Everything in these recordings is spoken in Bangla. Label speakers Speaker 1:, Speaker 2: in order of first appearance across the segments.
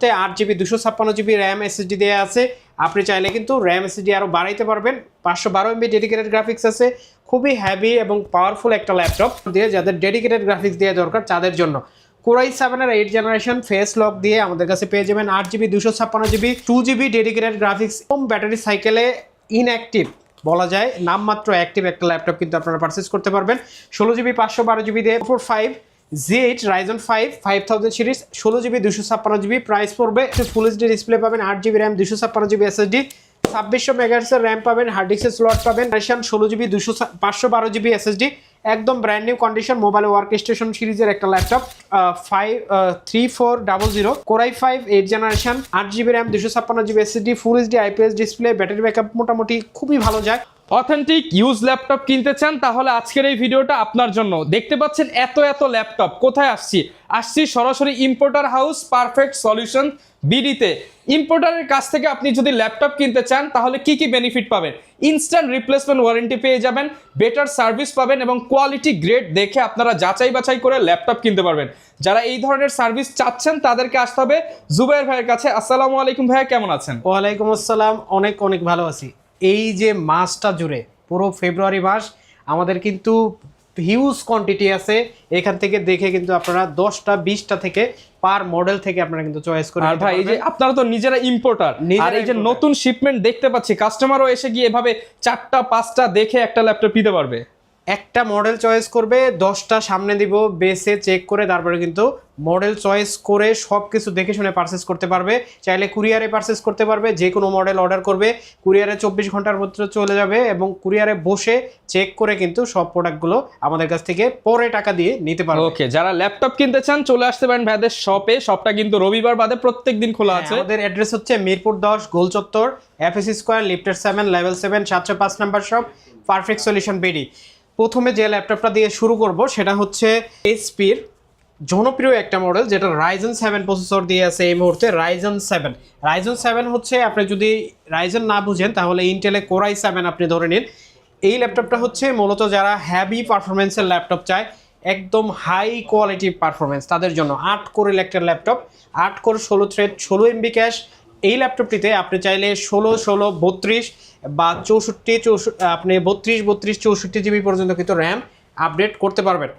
Speaker 1: মুহূর্তে 8GB 256GB র্যাম এসএসডি দেওয়া আছে। আপনি চাইলে কিন্তু র্যাম এসএসডি আরও বাড়াইতে পারবেন। 512 MB ডেডিকেটেড গ্রাফিক্স আছে। খুবই হ্যাভি এবং পাওয়ারফুল একটা ল্যাপটপ দিয়ে যাদের ডেডিকেটেড গ্রাফিক্স দিয়ে দরকার তাদের জন্য। Core i7-এর 8th জেনারেশন ফেস লক দিয়ে আমাদের কাছে পেয়ে যাবেন 8GB 256GB 2GB dedicated graphics. কম ব্যাটারি সাইকেলে ইনঅ্যাক্টিভ বলা যায়, নামমাত্র অ্যাক্টিভ একটা ল্যাপটপ কিন্তু আপনারা পারচেস করতে পারবেন। 16GB 512GB দিয়ে 45 Z8 Ryzen 5 5000 series 16GB 256GB price পড়বে। ফুল এইচডি ডিসপ্লে পাবেন, 8GB RAM 256GB SSD, 2600 MHz RAM পাবেন, হার্ড ডিস্কের স্লট পাবেন, 16GB 512GB এসএসডি, একদম brand new condition mobile workstation সিরিজের একটা laptop. 3400 Core i5 8th generation 8GB RAM 256GB SSD, full HD IPS display, battery backup মোটামুটি খুবই ভালো যায়।
Speaker 2: অথেন্টিক ইউজ ল্যাপটপ কিনতে চান তাহলে আজকের এই ভিডিওটা আপনার জন্য। দেখতে পাচ্ছেন এত ল্যাপটপ কোথায় আসছি সরাসরি ইম্পোর্টার হাউস পারফেক্ট সলিউশন বিডিতে। ইম্পোর্টারের কাছ থেকে আপনি যদি ল্যাপটপ কিনতে চান তাহলে কি কি বেনিফিট পাবেন? ইনস্ট্যান্ট রিপ্লেসমেন্ট ওয়ারেন্টি পেয়ে যাবেন, বেটার সার্ভিস পাবেন এবং কোয়ালিটি গ্রেড দেখে আপনারা যাচাই বাছাই করে ল্যাপটপ কিনতে পারবেন। যারা এই ধরনের সার্ভিস চাচ্ছেন তাদেরকে আসতে হবে জুবাইর ভাইয়ের কাছে। আসসালামু আলাইকুম ভাইয়া, কেমন আছেন?
Speaker 1: ওয়ালাইকুম আসসালাম, অনেক ভালো আছি। এই যে মাসটা জুড়ে পুরো ফেব্রুয়ারি মাস আমাদের কিন্তু হিউজ কোয়ান্টিটি আছে। এখান থেকে দেখে কিন্তু আপনারা 10টা 20টা থেকে পার মডেল থেকে আপনারা কিন্তু চয়েস করে নিতে
Speaker 2: ভাই, এই যে আপনারা তো নিজেরা ইম্পোর্টার, আর এই যে নতুন শিপমেন্ট দেখতে পাচ্ছি কাস্টমারও এসে গিয়ে এভাবে 4টা 5টা দেখে একটা ল্যাপটপ নিতে পারবে।
Speaker 1: একটা মডেল চয়েস করবে, 10টা সামনে দিব, বেসে চেক করে তারপরে কিন্তু মডেল চয়েস করে সব কিছু দেখে শুনে পারচেস করতে পারবে। চাইলে কুরিয়ারে পারচেস করতে পারবে, যে কোনো মডেল অর্ডার করবে, কুরিয়ারে 24 ঘন্টার মধ্যে চলে যাবে এবং কুরিয়ারে বসে চেক করে কিন্তু সব প্রোডাক্টগুলো আমাদের কাছ থেকে পরে টাকা দিয়ে নিতে পারবে।
Speaker 2: ওকে, যারা ল্যাপটপ কিনতে চান চলে আসতে পারেন ভাইদের শপে। শপটা কিন্তু রবিবার বাদে প্রত্যেক দিন খোলা আছে।
Speaker 1: আমাদের অ্যাড্রেস হচ্ছে মিরপুর 10 গোল চত্বর, FS স্কয়ার, লিফটের 7, level 7, 705 number shop, perfect solution BD. প্রথমে যে ল্যাপটপটা দিয়ে শুরু করব সেটা হচ্ছে এইচপির জনপ্রিয় একটা মডেল যেটা Ryzen 7 প্রসেসর দিয়ে আছে এই মুহূর্তে। Ryzen 7 হচ্ছে, আপনি যদি Ryzen না বুঝেন তাহলে ইন্টেলে Core i7 আপনি ধরে নিন। এই ল্যাপটপটা হচ্ছে মূলত যারা হ্যাভি পারফরমেন্সের ল্যাপটপ চায়, একদম হাই কোয়ালিটি পারফরমেন্স, তাদের জন্য 8 কোরের একটা laptop, 8 core 16 thread 16 MB cash. এই ল্যাপটপটিতে আপনি চাইলে 16 32 বা 64 আপনি 32 64GB পর্যন্ত কিন্তু র্যাম আপডেট করতে পারবেন।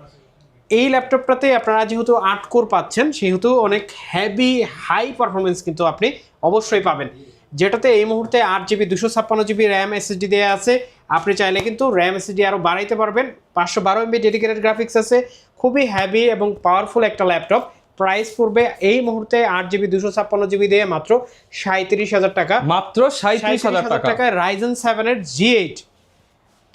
Speaker 1: এই ল্যাপটপটাতে আপনারা যেহেতু 8 কোর পাচ্ছেন সেহেতু অনেক হেভি হাই পারফরমেন্স কিন্তু আপনি অবশ্যই পাবেন, যেটাতে এই মুহূর্তে 8GB 256GB র্যাম এসএসডি দেওয়া আছে। আপনি চাইলে কিন্তু র্যাম এসএসডি আরও বাড়াইতে পারবেন। 512 MB ডেডিকেটেড গ্রাফিক্স আছে। খুবই হ্যাভি এবং পাওয়ারফুল একটা ল্যাপটপ। প্রাইস পড়বে এই মুহূর্তে 8GB 256GB দিয়ে মাত্র 37,000 টাকা।
Speaker 2: মাত্র 37,000
Speaker 1: টাকায় Ryzen 7-এর G8।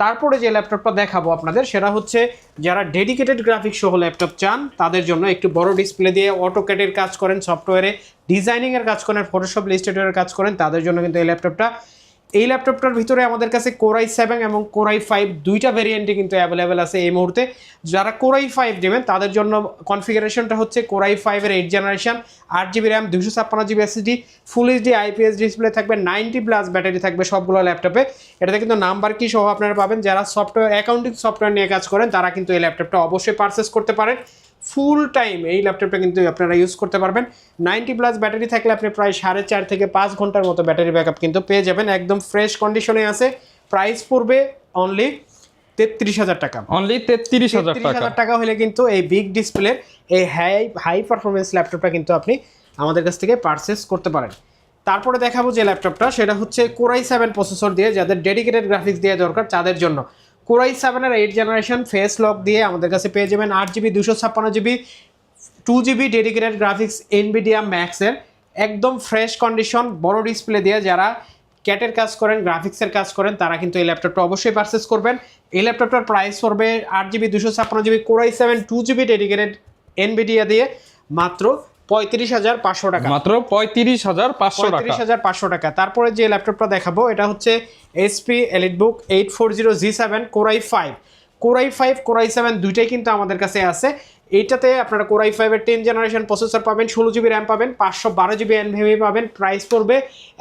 Speaker 1: তারপরে যে ল্যাপটপটা দেখাবো আপনাদের সেটা হচ্ছে যারা ডেডিকেটেড গ্রাফিক্স সহ ল্যাপটপ চান তাদের জন্য। একটু বড় ডিসপ্লে দিয়ে অটোক্যাডের কাজ করেন, সফটওয়্যারে ডিজাইনিংয়ের কাজ করেন, ফটোশপ ইলাস্ট্রেটরের কাজ করেন, তাদের জন্য কিন্তু এই ল্যাপটপটার ভিতরে আমাদের কাছে Core i7 এবং Core i5 দুইটা ভেরিয়েন্টই কিন্তু অ্যাভেলেবেল আছে এই মুহূর্তে। যারা Core i5 নেবেন তাদের জন্য কনফিগারেশনটা হচ্ছে Core i5-এর 8th generation, 8GB RAM 256GB SSD, full HD IPS display থাকবে, 90+ ব্যাটারি থাকবে সবগুলো ল্যাপটপে। এটাতে কিন্তু নাম্বার কি সহ আপনারা পাবেন। যারা সফটওয়্যার অ্যাকাউন্টিং সফটওয়্যার নিয়ে কাজ করেন তারা কিন্তু এই ল্যাপটপটা অবশ্যই পারচেস করতে পারেন। ফুল টাইম এই ল্যাপটপটা কিন্তু আপনারা ইউজ করতে পারবেন। 90+ ব্যাটারি থাকলে আপনি প্রায় 4.5 থেকে 5 ঘন্টার মতো ব্যাটারি ব্যাকআপ কিন্তু পেয়ে যাবেন। একদম ফ্রেশ কন্ডিশনে আছে। প্রাইস পড়বে অনলি 33,000 টাকা।
Speaker 2: অনলি 33,000
Speaker 1: টাকা হলে কিন্তু এই বিগ ডিসপ্লের এই হাই পারফরমেন্স ল্যাপটপটা কিন্তু আপনি আমাদের কাছ থেকে পারচেস করতে পারেন। তারপরে দেখাবো যে ল্যাপটপটা সেটা হচ্ছে Core i7 প্রসেসর দিয়ে যাদের ডেডিকেটেড গ্রাফিক্স দিয়ে দরকার তাদের জন্য। Core i7-এর 8th জেনারেশন ফেস লক দিয়ে আমাদের কাছে পেয়ে যাবেন 8GB 256GB 2GB dedicated graphics NVIDIA Max-এর একদম ফ্রেশ কন্ডিশন বড় ডিসপ্লে দিয়ে যারা ক্যাটের কাজ করেন, গ্রাফিক্সের কাজ করেন তারা কিন্তু এই ল্যাপটপটা অবশ্যই পারচেস করবেন। এই ল্যাপটপটার প্রাইস পড়বে 8GB 256GB Core i7 2GB dedicated NVIDIA দিয়ে মাত্র 35,500 টাকা।
Speaker 2: মাত্র 35,500
Speaker 1: টাকা। তারপরে যে ল্যাপটপটা দেখাবো এটা হচ্ছে HP EliteBook 840 G7 Core i5। Core i5 Core i7 দুইটাই কিন্তু আমাদের কাছে আছে। এইটাতে আপনারা Core i5-এর 10th জেনারেশন প্রসেসর পাবেন, 16GB র্যাম পাবেন, 512GB NVMe পাবেন। প্রাইস পড়বে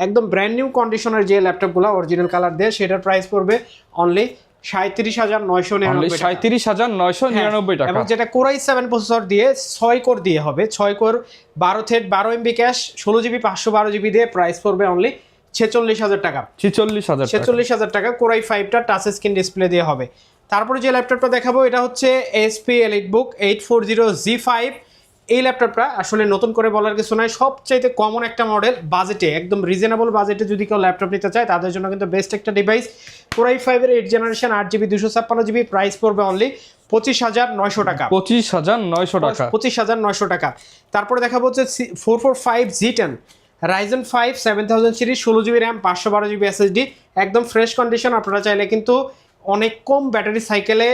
Speaker 1: একদম ব্র্যান্ড নিউ কন্ডিশনের যে ল্যাপটপগুলো অরিজিনাল কালার দেয় সেটার প্রাইস পড়বে অনলি 37,999 টাকা। এবং যেটা কোর i7 প্রসেসর দিয়ে 6 কোর দিয়ে হবে, 6 core 12 thread 12 MB cash 16 GB 512 GB দিয়ে প্রাইস পড়বে অনলি 46,000 টাকা। 46,000 টাকা কোর i5টা টাচ স্ক্রিন ডিসপ্লে দিয়ে হবে। তারপরে যে ল্যাপটপটা দেখাবো এটা হচ্ছে HP EliteBook 840G5। এই ল্যাপটপটা আসলে নতুন করে বলার কিছু নাই, সবচাইতে কমন একটা মডেল, বাজেটে একদম রিজনেবল বাজেটে যদি কেউ ল্যাপটপ নিতে চায় তাদের জন্য কিন্তু বেস্ট একটা ডিভাইস। কোর i5 এর 8 জেনারেশন 8GB 256GB, প্রাইস পড়বে অনলি 25,900 টাকা। 25,900 টাকা। তারপরে দেখাবো হচ্ছে 445G10 Ryzen 5 7000 series 16GB RAM 512GB SSD, একদম ফ্রেশ কন্ডিশন। আপনারা চাইলে কিন্তু অনেক কম ব্যাটারি সাইকেলে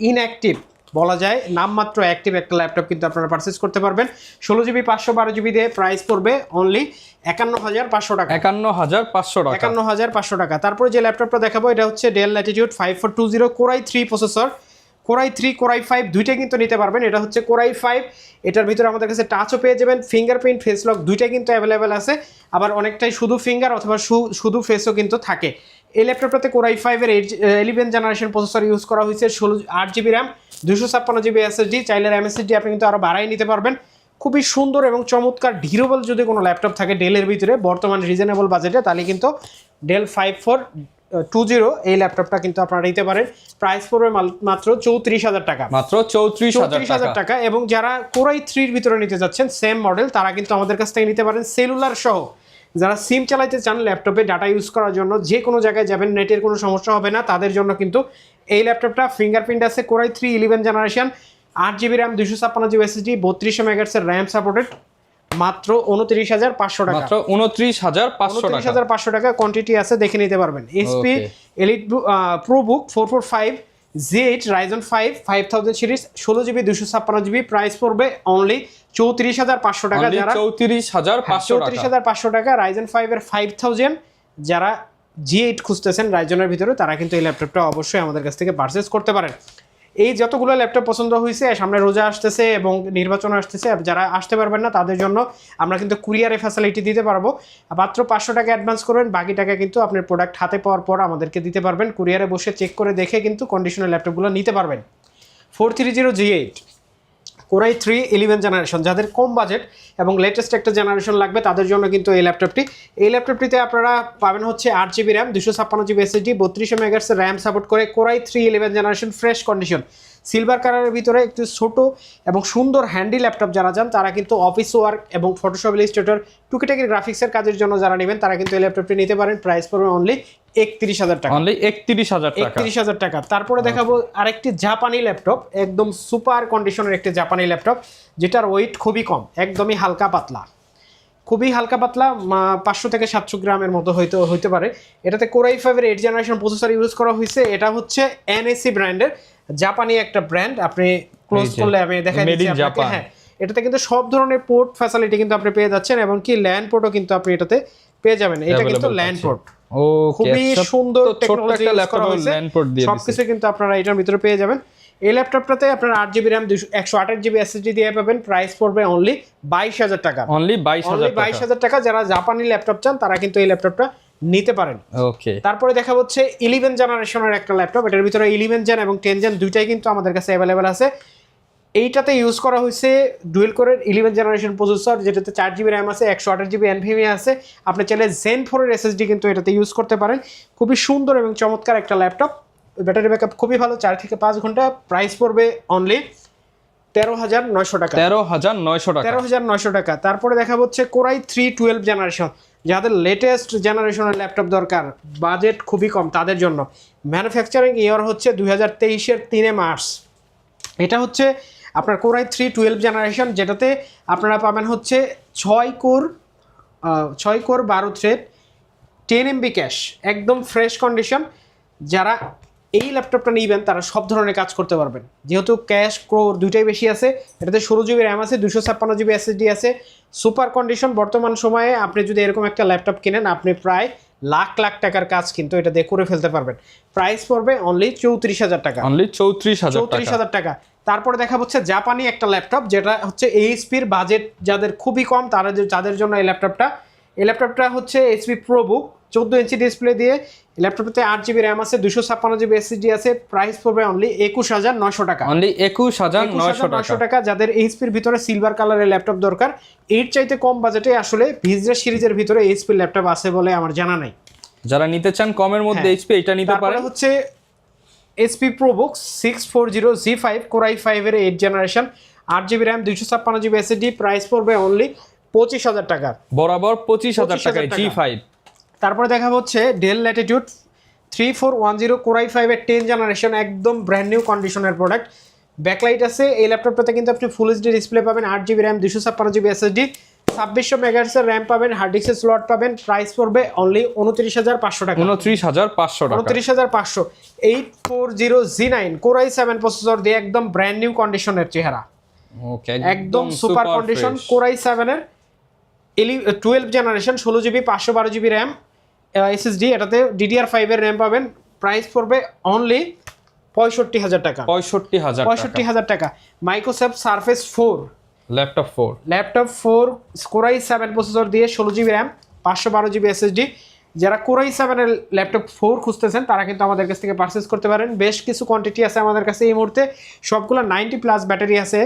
Speaker 1: ইনঅ্যাক্টিভ বলা যায় নামমাত্র অ্যাক্টিভ একটা ল্যাপটপ কিন্তু আপনারা পারচেজ করতে পারবেন। 16GB 512GB দিয়ে প্রাইস পড়বে অনলি 51,500 টাকা। 51,500 টাকা। তারপরে যে ল্যাপটপটা দেখাবো এটা হচ্ছে Dell Latitude 5420 core i3 processor. Core i3 core i5 দুইটাই কিন্তু নিতে পারবেন। এটা হচ্ছে কোর i5, এটার ভিতরে আমাদের কাছে টাচও পেয়ে যাবেন, ফিঙ্গারপ্রিন্ট ফেস লক দুইটাই কিন্তু অ্যাভেলেবেল আছে, আবার অনেকটাই শুধু ফিঙ্গার অথবা শুধু ফেসও কিন্তু থাকে। এই ল্যাপটপটাতে কোর i5 এর 11 জেনারেশন প্রসেসর ইউজ করা হয়েছে, 8GB RAM 256GB SSD। চাইলে RAM SSD আপনি কিন্তু আরও বাড়াই নিতে পারবেন। খুবই সুন্দর এবং চমৎকার ডিউরেবল যদি কোনো ল্যাপটপ থাকে ডেলের ভিতরে বর্তমান রিজনেবল বাজেটে, তাহলে কিন্তু Dell 5420 এই ল্যাপটপটা কিন্তু আপনারা নিতে পারেন। প্রাইস পড়বে মাত্র 34,000 টাকা।
Speaker 2: মাত্র 34,000
Speaker 1: টাকা। এবং যারা কোর i3 এর ভিতরে নিতে যাচ্ছেন সেম মডেল, তারা কিন্তু আমাদের কাছ থেকে নিতে পারেন সেলুলার সহ। যারা সিম চালাইতে চান ল্যাপটপে ডাটা ইউজ করার জন্য, যে কোনো জায়গায় যাবেন নেটের কোনো সমস্যা হবে না, তাদের জন্য কিন্তু এই ল্যাপটপটা ফিঙ্গারপ্রিন্ট আছে। Core i3 11 generation 8GB RAM 256GB SSD 32 MHz এর RAM সাপোর্টেড, মাত্র 29,500 টাকা।
Speaker 2: মাত্র 29,500
Speaker 1: টাকা। কোয়ান্টিটি আছে, দেখে নিতে পারবেন। HP EliteBook 445Z8 Ryzen 5 5000 series 16GB 256GB, price পড়বে অনলি 34,500 টাকা। যারা
Speaker 2: 34,500
Speaker 1: টাকা Ryzen 5 এর 5000 যারা G8 খুঁজতেছেন রাইজনের ভিতরে, তারা কিন্তু এই ল্যাপটপটা অবশ্যই আমাদের কাছ থেকে পারচেজ করতে পারেন। এই যতগুলো ল্যাপটপ পছন্দ হয়েছে, সামনে রোজা আসতেছে এবং নির্বাচন আসতেছে, যারা আসতে পারবেন না তাদের জন্য আমরা কিন্তু কুরিয়ারে ফ্যাসিলিটি দিতে পারবো। মাত্র 500 টাকা অ্যাডভান্স করবেন, বাকি টাকা কিন্তু আপনার প্রোডাক্ট হাতে পাওয়ার পর আমাদেরকে দিতে পারবেন। কুরিয়ারে বসে চেক করে দেখে কিন্তু কন্ডিশনের ল্যাপটপগুলো নিতে পারবেন। 430G8 কোর i3 11 জেনারেশন, যাদের কম বাজেট এবং লেটেস্ট একটা জেনারেশন লাগবে তাদের জন্য কিন্তু এই ল্যাপটপটিতে আপনারা পাবেন হচ্ছে 8GB RAM 256GB SSD 32 MHz RAM support করে। Core i3 11 generation fresh condition, silver কালারের ভিতরে একটু ছোট এবং সুন্দর হ্যান্ডি ল্যাপটপ যারা চান তারা কিন্তু অফিস ওয়ার্ক এবং ফটোশপ ইলাস্ট্রেটর টুকিটাকি গ্রাফিক্সের কাজের জন্য যারা নেবেন তারা কিন্তু এই ল্যাপটপটি নিতে পারেন। প্রাইস পড়বে অনলি 31,000 টাকা।
Speaker 2: অনলি 31,000
Speaker 1: টাকা। তারপরে দেখাবো আরেকটি জাপানি ল্যাপটপ, একদম সুপার কন্ডিশনের একটি জাপানি ল্যাপটপ, যেটার ওয়েট খুবই কম, একদমই হালকা পাতলা, খুবই হালকা পাতলা, 500 থেকে 700 গ্রামের মতো হইতে পারে। এটাতে কোর i5 এর 8 জেনারেশন প্রসেসর ইউজ করা হয়েছে। এটা হচ্ছে NEC ব্র্যান্ডের, জাপানি একটা ব্র্যান্ড। আপনি ক্লোজ করলে আমি দেখাই দিচ্ছি আপনাকে। হ্যাঁ, এটাতে কিন্তু সব ধরনের পোর্ট ফ্যাসিলিটি কিন্তু আপনি পেয়ে যাচ্ছেন, এবং কি ল্যান্ড পোর্টও কিন্তু আপনি এটাতে পেয়ে যাবেন। এটা কিন্তু ল্যান্ড পোর্ট, খুবই সুন্দর টেকনোলজি ইউজ করা হয়েছে, সবকিছু কিন্তু আপনারা এটার ভিতরে পেয়ে যাবেন। এই ল্যাপটপটাতে আপনারা 8GB RAM 128GB SSD দিয়ে পাবেন। প্রাইস পড়বে অনলি 22,000 টাকা।
Speaker 2: অনলি 22,000
Speaker 1: টাকা। যারা জাপানি ল্যাপটপ চান তারা কিন্তু এই ল্যাপটপটা নিতে পারেন।
Speaker 2: ওকে,
Speaker 1: তারপরে দেখা হচ্ছে 11 জেনারেশনের একটা ল্যাপটপ, এটার ভিতরে 11 জেন এবং 10 জেন দুইটাই কিন্তু আমাদের কাছে অ্যাভেলেবেল আছে। এইটাতে ইউজ করা হয়েছে ডুয়েল কোরের 11 জেনারেশন প্রসেসর, যেটাতে 4GB RAM আছে, 128GB NVMe আছে। আপনি চাইলে Zen 4 এর SSD কিন্তু এটাতে ইউজ করতে পারেন। খুবই সুন্দর এবং চমৎকার একটা ল্যাপটপ, ব্যাটারি ব্যাকআপ খুবই ভালো, 4 থেকে 5 ঘন্টা। প্রাইস পড়বে অনলি 13,900 টাকা। 13,900 টাকা। তারপরে দেখা হচ্ছে কোর i3 12 জেনারেশন, যাদের লেটেস্ট জেনারেশনের ল্যাপটপ দরকার, বাজেট খুবই কম, তাদের জন্য। ম্যানুফ্যাকচারিং ইয়ার হচ্ছে 2023-এর 3 মার্চ। এটা হচ্ছে আপনার কোর i3 12 জেনারেশন, যেটাতে আপনারা পাবেন হচ্ছে 6 কোর 12 থ্রেড 10 MB ক্যাশ, একদম ফ্রেশ কন্ডিশন। যারা এই ল্যাপটপটা নিবেন তারা সব ধরনের কাজ করতে পারবেন, যেহেতু ক্যাশ কোর দুইটাই বেশি আছে। এটাতে 16GB RAM আছে, 256GB SSD আছে, সুপার কন্ডিশন। বর্তমান সময়ে আপনি যদি এরকম একটা ল্যাপটপ কিনেন, আপনি প্রায় লাখ লাখ টাকার কাজ কিন্তু এটা দিয়ে করে ফেলতে পারবেন। প্রাইস পড়বে অনলি 34,000 টাকা।
Speaker 2: অনলি 34,000
Speaker 1: টাকা। তারপরে দেখা হচ্ছে জাপানি একটা ল্যাপটপ, যেটা হচ্ছে এইচপির বাজেট যাদের খুবই কম, তাদের জন্য এই ল্যাপটপটা। এই ল্যাপটপটা হচ্ছে এইচপি প্রোবুক 14 ইঞ্চি ডিসপ্লে দিয়ে। ল্যাপটপটাতে 8 GB র্যাম আছে, 256 GB এসএসডি আছে। প্রাইস পড়বে অনলি 21,900 টাকা।
Speaker 2: অনলি 21,900
Speaker 1: টাকা। যাদের এইচপির ভিতরে সিলভার কালারের ল্যাপটপ দরকার, এর চাইতে কম বাজেটে আসলে বিজনেস সিরিজের ভিতরে এইচপির ল্যাপটপ আছে বলে আমার জানা নাই।
Speaker 2: যারা নিতে চান কমের মধ্যে এইচপি এটা নিতে পারেন।
Speaker 1: হচ্ছে HP ProBook 640G5 Core i5 এর 8 generation, 8 GB RAM, 256 GB SSD. Price পড়বে অনলি 25,000 টাকা,
Speaker 2: বরাবর 25,000 টাকায় G5।
Speaker 1: তারপরে দেখা হচ্ছে ডেল ল্যাটিটিউড 3410 Core i5 এর 10 জেনারেশন, একদম ব্র্যান্ড নিউ কন্ডিশনের প্রোডাক্ট। ব্যাকলাইট আছে এই ল্যাপটপটাতে, কিন্তু আপনি ফুল এইচডি ডিসপ্লে পাবেন, 8 GB RAM, 256 GB SSD, 2600 megahertz এর র্যাম পাবেন, হার্ড ডিস্কের স্লট পাবেন। প্রাইস পড়বে অনলি 29,500 টাকা।
Speaker 2: 29,500 টাকা।
Speaker 1: 29,500। 840G9 Core i7 প্রসেসর দিয়ে একদম ব্র্যান্ড নিউ কন্ডিশনের চেহারা,
Speaker 2: ওকে,
Speaker 1: একদম সুপার কন্ডিশন। Core i7 এর 12 generation, 16GB 512GB RAM SSD, এটাতে DDR5 এর র্যাম পাবেন। প্রাইস পড়বে অনলি 65,000 টাকা।
Speaker 2: 65,000
Speaker 1: টাকা। Microsoft surface 4 laptop 4 Core i7 processor দিয়ে 16GB র্যাম, 512GB এসএসডি। যারা Core i7 এর ল্যাপটপ 4 খুঁজতেছেন তারা কিন্তু আমাদের কাছ থেকে পারচেজ করতে পারেন। বেশ কিছু কোয়ান্টিটি আছে আমাদের কাছে এই মুহূর্তে, সবগুলো 90+ ব্যাটারি আছে,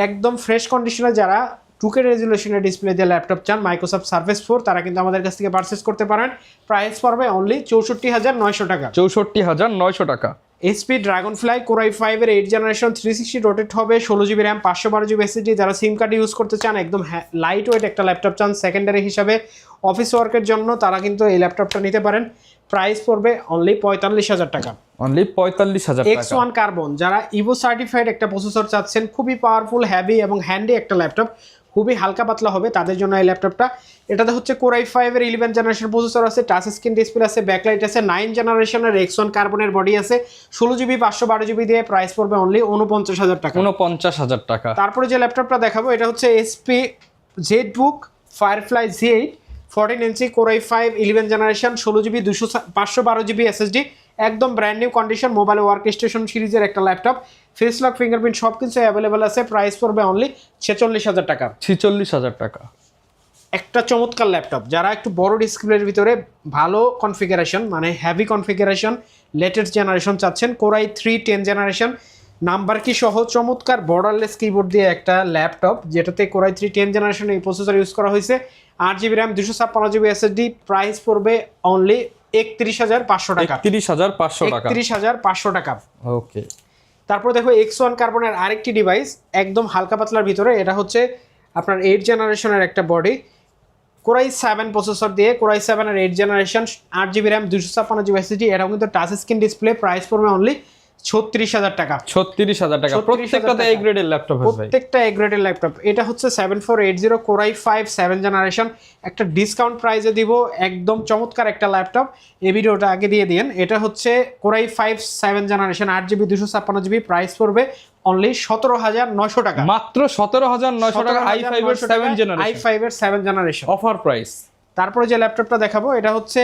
Speaker 1: একদম ফ্রেশ কন্ডিশনে। যারা 2K রেজুলেশনের ডিসপ্লে দিয়ে ল্যাপটপ চান মাইক্রোসফট সারফেস 4, তারা কিন্তু আমাদের কাছ থেকে পারচেজ করতে পারেন। প্রাইস পড়বে অনলি 64,900 টাকা।
Speaker 2: 64,900 টাকা।
Speaker 1: এইচপি ড্রাগনফ্লাই Core i5 এর 8 জেনারেশন, 360 রোটেট হবে, 16GB র্যাম, 512GB এসএসডি। যারা সিম কার্ড ইউজ করতে চান, একদম লাইট ওয়েট একটা ল্যাপটপ চান সেকেন্ডারি হিসাবে অফিস ওয়ার্কের জন্য, তারা কিন্তু এই ল্যাপটপটা নিতে পারেন। প্রাইস পড়বে অনলি 45,000 টাকা।
Speaker 2: অনলি 45,000 টাকা।
Speaker 1: X1 কার্বন, যারা ইভো সার্টিফাইড একটা প্রসেসর চাচ্ছেন, খুবই পাওয়ারফুল, হ্যাভি এবং হ্যান্ডি একটা ল্যাপটপ, খুবই হালকা পাতলা হবে, তাদের জন্য এই ল্যাপটপটা। এটাতে হচ্ছে Core i5 এর 11 জেনারেশন প্রসেসর আছে, টাচ স্ক্রিন ডিসপ্লে আছে, ব্যাকলাইট আছে, 9 জেনারেশনের X1 কার্বনের বডি আছে, 16GB 512GB দিয়ে। প্রাইস পড়বে অনলি 49,000 টাকা।
Speaker 2: 49,000 টাকা।
Speaker 1: তারপরে যে ল্যাপটপটা দেখাবো এটা হচ্ছে HP ZBook Firefly Z8 14 inch Core i5 11 generation, 16GB 512GB SSD, একদম brand new condition. Mobile workstation সিরিজের একটা ল্যাপটপ, ফেস লক, ফিঙ্গারপ্রিন্ট সব কিছু অ্যাভেলেবেল আছে। প্রাইস পড়বে অনলি 46,000 টাকা।
Speaker 2: 46,000 টাকা।
Speaker 1: একটা চমৎকার ল্যাপটপ, যারা একটু বড় ডিসপ্লের ভিতরে ভালো কনফিগারেশন, মানে হ্যাভি কনফিগারেশন, লেটেস্ট জেনারেশন চাচ্ছেন, Core i3 10 জেনারেশন, নাম্বার কি সহ চমৎকার বর্ডারলেস কিবোর্ড দিয়ে একটা ল্যাপটপ, যেটাতে Core i3 10 জেনারেশন এই প্রসেসর ইউজ করা হয়েছে, 8GB RAM, 256GB SSD. Price পড়বে অনলি 31,500 টাকা।
Speaker 2: 31,500 টাকা।
Speaker 1: 31,500 টাকা।
Speaker 2: ওকে।
Speaker 1: তারপর দেখো X1 কার্বনের আরেকটি ডিভাইস, একদম হালকা পাতলার ভিতরে। এটা হচ্ছে আপনার 8 জেনারেশনের একটা বডি, Core i7 প্রসেসর দিয়ে, Core i7 এর 8 generation, 8GB RAM, 256GB SSD. এটাও কিন্তু টাচ স্ক্রিন ডিসপ্লে। প্রাইস পড়বে অনলি 36,000 টাকা।
Speaker 2: 36,000 টাকা। প্রত্যেকটা এ গ্রেডের ল্যাপটপ,
Speaker 1: প্রত্যেকটা এ গ্রেডের ল্যাপটপ। এটা হচ্ছে 7480 Core i5 7 জেনারেশন, একটা ডিসকাউন্ট প্রাইসে দিব, একদম চমৎকার একটা ল্যাপটপ। এই ভিডিওটা আগে দিয়ে দিন। এটা হচ্ছে Core i5 7 generation, 8GB 256GB। Price পড়বে অনলি 17,900 টাকা।
Speaker 2: মাত্র 17,900 টাকা। i5 এর 7 জেনারেশন,
Speaker 1: i5 এর 7 জেনারেশন
Speaker 2: অফার প্রাইস।
Speaker 1: তারপরে যে ল্যাপটপটা দেখাবো এটা হচ্ছে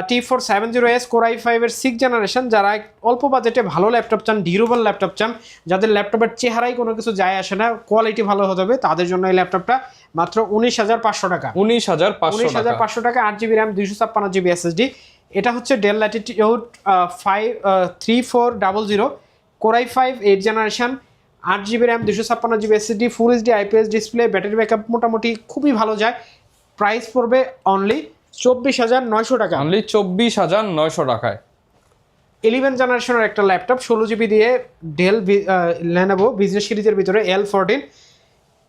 Speaker 1: T470S Core i5 এর 6 জেনারেশন। যারা অল্প বাজেটে ভালো ল্যাপটপ চান, ডিউরেবল ল্যাপটপ চান, যাদের ল্যাপটপের চেহারায় কোনো কিছু যায় আসে না, কোয়ালিটি ভালো হতে হবে, তাদের জন্য এই ল্যাপটপটা মাত্র 19,500 টাকা।
Speaker 2: 19,500
Speaker 1: টাকা। 8GB RAM, 256GB SSD. এটা হচ্ছে del Latitude 3400 Core i5 8 generation, 8GB RAM, 256GB SSD, full HD IPS display, battery backup মোটামুটি খুবই ভালো যায়। প্রাইস পড়বে অনলি 24,900 টাকা।
Speaker 2: অনলি 24,900 টাকায়।
Speaker 1: 11 জেনারেশনের একটা ল্যাপটপ, 16GB দিয়ে, ডেল Lenovo বিজনেস সিরিজের ভিতরে L14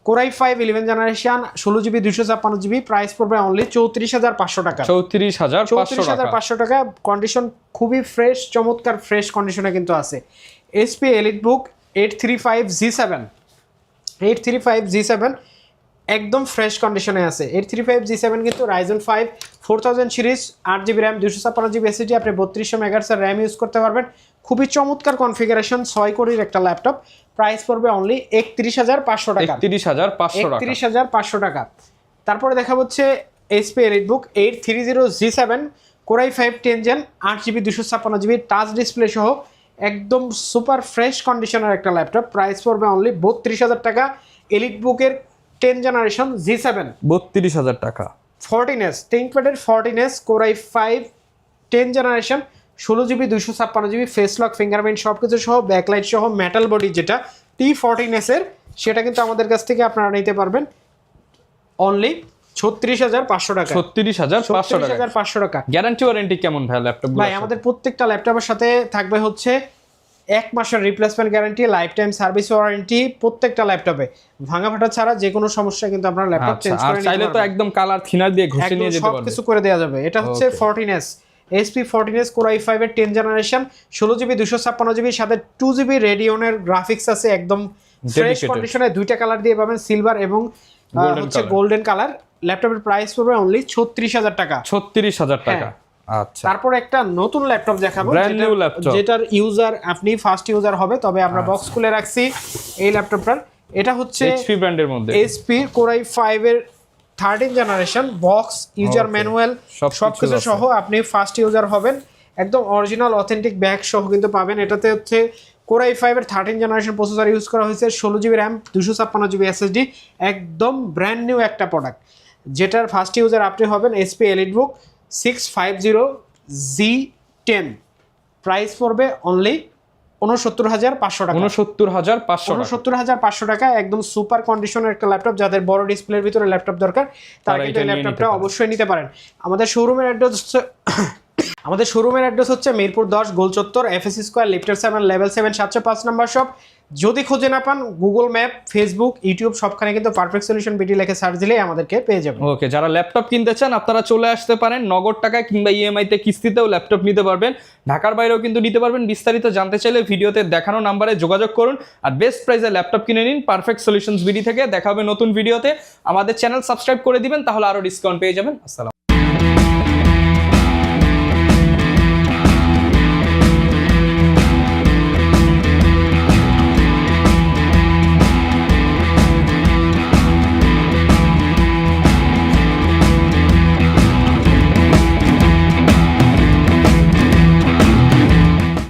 Speaker 1: Core i5 11 generation, 16GB 256GB। Price পড়বে অনলি 34,500 টাকা।
Speaker 2: 34,500
Speaker 1: টাকা। কন্ডিশন খুবই ফ্রেশ, চমৎকার ফ্রেশ কন্ডিশনে কিন্তু আছে। HP EliteBook 835G7 একদম ফ্রেশ কন্ডিশনে আছে। 835G7 কিন্তু Ryzen 5 4000 series, 8GB RAM, 256GB SSD. আপনি 3200 মেগাহার্টজের র্যাম ইউজ করতে পারবেন। খুবই চমৎকার কনফিগারেশন, 6 কোরের একটা ল্যাপটপ। প্রাইস পড়বে অনলি 31,500 টাকা।
Speaker 2: 31,500
Speaker 1: টাকা। তারপরে দেখা হচ্ছে HP EliteBook 830G7 Core i5 10 gen, 8GB 256GB touch display সহ একদম সুপার ফ্রেশ কন্ডিশনের একটা ল্যাপটপ। প্রাইস পড়বে অনলি 32,000 টাকা। EliteBook এর 10 জেনারেশন G7
Speaker 2: 32,000 টাকা।
Speaker 1: 14s ThinkPad-এর 14s Core i5 10 generation 16GB 256GB face lock fingerprint সব কিছু সহ ব্যাকলাইট সহ মেটাল বডি যেটা T14s এর সেটা কিন্তু আমাদের কাছ থেকে আপনারা নিতে পারবেন অনলি 36,500 টাকা।
Speaker 2: 36,500 টাকা। গ্যারান্টি ওয়ারেন্টি কেমন ভাই ল্যাপটপ?
Speaker 1: ভাই আমাদের প্রত্যেকটা ল্যাপটপের সাথে থাকবে হচ্ছে 1 মাসের replacement guarantee, life time service warranty প্রত্যেকটা ল্যাপটপে, ভাঙা ফাটা ছাড়া যে কোনো সমস্যা কিন্তু আপনারা ল্যাপটপ চেঞ্জ করে নিতে পারবেন।
Speaker 2: চাইলে তো একদম কালার থিনার দিয়ে ঘষে নিয়ে যেতে পারবেন,
Speaker 1: সব কিছু করে দেওয়া যাবে। এটা হচ্ছে 14s HP 14s Core i5 এর 10 জেনারেশন 16GB 256GB সাথে 2GB রেডিয়নের গ্রাফিক্স আছে, একদম ফ্রেশ কন্ডিশনে, দুইটা কালার দিয়ে পাবেন, সিলভার এবং হচ্ছে গোল্ডেন কালার। ল্যাপটপের প্রাইস পড়বে অনলি 36,000 টাকা।
Speaker 2: 36,000 টাকা। আচ্ছা,
Speaker 1: তারপর একটা নতুন ল্যাপটপ দেখাবো যেটার ইউজার আপনি ফার্স্ট ইউজার হবে, তবে আমরা বক্স খুলে রাখছি এই ল্যাপটপটার। এটা হচ্ছে
Speaker 2: HP ব্র্যান্ডের মধ্যে
Speaker 1: HP Core i5 এর 13 জেনারেশন বক্স ইউজার ম্যানুয়াল সবকিছু সহ আপনি ফার্স্ট ইউজার হবেন, একদম অরিজিনাল অথেন্টিক ব্যাগ সহ কিন্তু পাবেন। এটাতে হচ্ছে Core i5 এর 13 জেনারেশন প্রসেসর ইউজ করা হয়েছে, 16GB RAM 256GB SSD, একদম ব্র্যান্ড নিউ একটা প্রোডাক্ট যেটার ফার্স্ট ইউজার আপনি হবেন। HP EliteBook 650Z10 প্রাইস পড়বে অনলি 69,500 টাকা।
Speaker 2: 69,500
Speaker 1: টাকা। একদম সুপার কন্ডিশনের একটা ল্যাপটপ, যাদের বড় ডিসপ্লের ভিতরে ল্যাপটপ দরকার তারা কিন্তু এই ল্যাপটপটা অবশ্যই নিতে পারেন। আমাদের শোরুমের অ্যাড্রেস হচ্ছে Mirpur 10 গোলচত্বর FSC square লিফটার 7 level 7 705 number shop. যদি খুঁজে না পান গুগল ম্যাপ, ফেসবুক, ইউটিউব সবখানে কিন্তু পারফেক্ট সলিউশন বিডি লিখে সার্চ দিলেই আমাদেরকে পেয়ে যাবেন।
Speaker 2: ওকে, যারা ল্যাপটপ কিনতে চান আপনারা চলে আসতে পারেন, নগদ টাকায় কিংবা EMI তে কিস্তিতেও ল্যাপটপ নিতে পারবেন, ঢাকার বাইরেও কিন্তু নিতে পারবেন। বিস্তারিত জানতে চাইলে ভিডিওতে দেখানো নাম্বারে যোগাযোগ করুন আর বেস্ট প্রাইসে ল্যাপটপ কিনে নিন পারফেক্ট সলিউশনস বিডি থেকে। দেখা হবে নতুন ভিডিওতে, আমাদের চ্যানেল সাবস্ক্রাইব করে দিবেন, তাহলে আরো ডিসকাউন্ট পেয়ে যাবেন। আসসালাম।